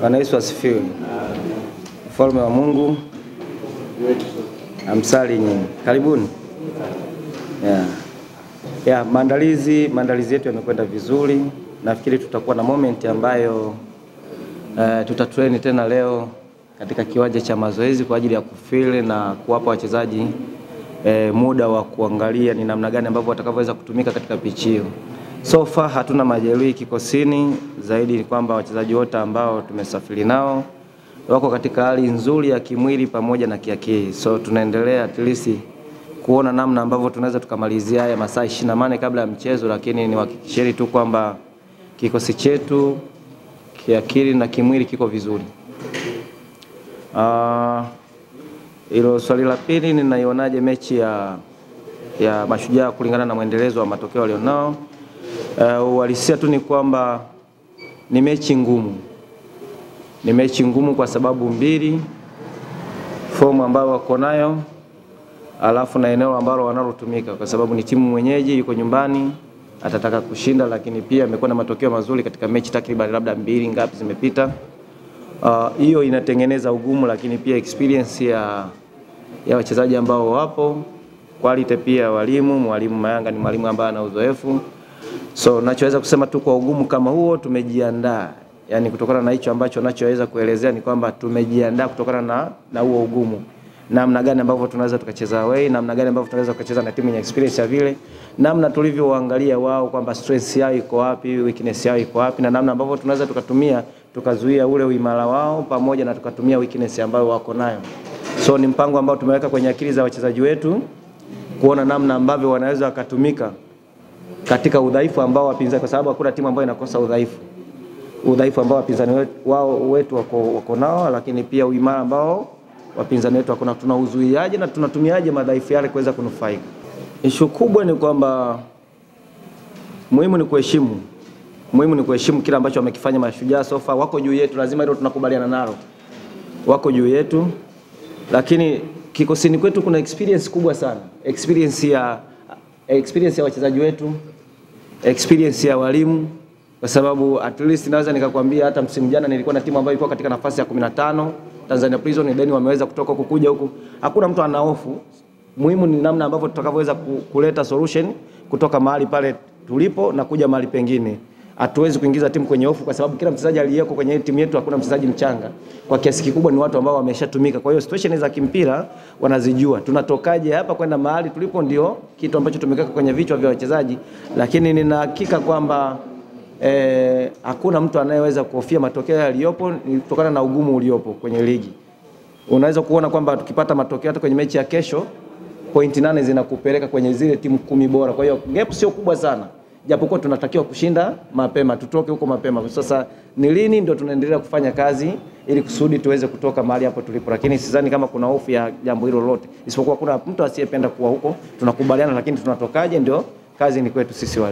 Bwana Yesu asifiwe. Mfalme wa Mungu amsali nyinyi. Karibuni. Maandalizi yetu yamekwenda vizuri. Nafikiri tutakuwa na moment ambayo tutatrain tena leo katika kiwanja cha mazoezi kwa ajili ya kufeel na kuwapa wachezaji muda wa kuangalia ni namna gani ambavyo watakavyoweza kutumika katika pitch hiyo. So far hatuna majeruhi kikosini, zaidi ni kwamba wachezaji wote ambao tumesafiri nao wako katika hali nzuri ya kimwili pamoja na kiakili. So tunaendelea at least kuona namna ambavyo tunaweza tukamalizia haya masaa 28 kabla ya mchezo, lakini niwahakikishie tu kwamba kikosi chetu kiakili na kimwili kiko vizuri. Ilo swali la pili, ninaionaje mechi ya Mashujaa kulingana na mwendelezo wa matokeo walionao? Uhalisia tu ni kwamba ni mechi ngumu. Ni mechi ngumu kwa sababu mbili: fomu ambayo wako nayo, alafu na eneo ambalo wanalotumika, kwa sababu ni timu mwenyeji, yuko nyumbani, atataka kushinda, lakini pia amekuwa na matokeo mazuri katika mechi takriban labda 2 ngapi zimepita. Hiyo inatengeneza ugumu, lakini pia experience ya wachezaji ambao wapo, quality pia mwalimu Mayanga ni mwalimu ambaye ana uzoefu. So nachoweza kusema tu kwa ugumu kama huo tumejiandaa. Yani kutokana na hicho ambacho nachoweza kuelezea ni kwamba tumejiandaa kutokana na huo ugumu. Namna gani ambavyo tunaweza tukacheza away, namna gani ambavyo tunaweza tukacheza na timu yenye experience ya vile, namna tulivyoangalia wao kwamba strength yao iko wapi, weakness yao iko wapi, na namna ambavyo tunaweza tukatumia tukazuia ule uimara wao pamoja na tukatumia weakness ambayo wako nayo. So ni mpango ambao tumeweka kwenye akili za wachezaji wetu kuona namna ambavyo wanaweza wakatumika katika udhaifu ambao wapinzani, kwa sababu hakuna timu ambayo inakosa udhaifu ambao wapinzani wetu wako nao, lakini pia uimara ambao wapinzani wetu wako nao. Tunauzuiaje na tunatumiaje madhaifu yale kuweza kunufaika? Issue kubwa ni kwamba muhimu ni kuheshimu kila ambacho wamekifanya Mashujaa so far. Wako juu yetu, lazima hilo tunakubaliana nalo. Wako juu yetu, lakini kikosini kwetu kuna experience kubwa sana. Experience ya wachezaji wetu, experience ya walimu, kwa sababu at least naweza nikakwambia hata msimu jana nilikuwa na timu ambayo ilikuwa katika nafasi ya 15, Tanzania Prison, then wameweza kutoka huko kuja huko. Hakuna mtu ana hofu. Muhimu ni namna ambavyo tutakavyoweza kuleta solution kutoka mahali pale tulipo na kuja mahali pengine. Hatuwezi kuingiza timu kwenye hofu, kwa sababu kila mchezaji aliyeko kwenye timu yetu hakuna mchezaji mchanga. Kwa kiasi kikubwa ni watu ambao wameshatumika. Kwa hiyo situation za kimpira wanazijua. Tunatokaje hapa kwenda mahali tulipo ndio kitu ambacho tumekeka kwenye vichwa vya wachezaji, lakini nina hakika kwamba hakuna mtu anayeweza kuhofia matokeo yaliyopo kutokana na ugumu uliopo kwenye ligi. Unaweza kuona kwamba tukipata matokeo hata kwenye mechi ya kesho, point 8 zinakupeleka kwenye zile timu 10 bora. Kwa hiyo gap sio kubwa sana. Japokuwa tunatakiwa kushinda mapema, tutoke huko mapema. Sasa ni lini ndio tunaendelea kufanya kazi ili kusudi tuweze kutoka mahali hapo tulipo. Lakini sidhani kama kuna hofu ya jambo hilo lolote. Isipokuwa kuna mtu asiyependa kuwa huko, tunakubaliana, lakini tunatokaje ndio kazi ni kwetu sisi walimu.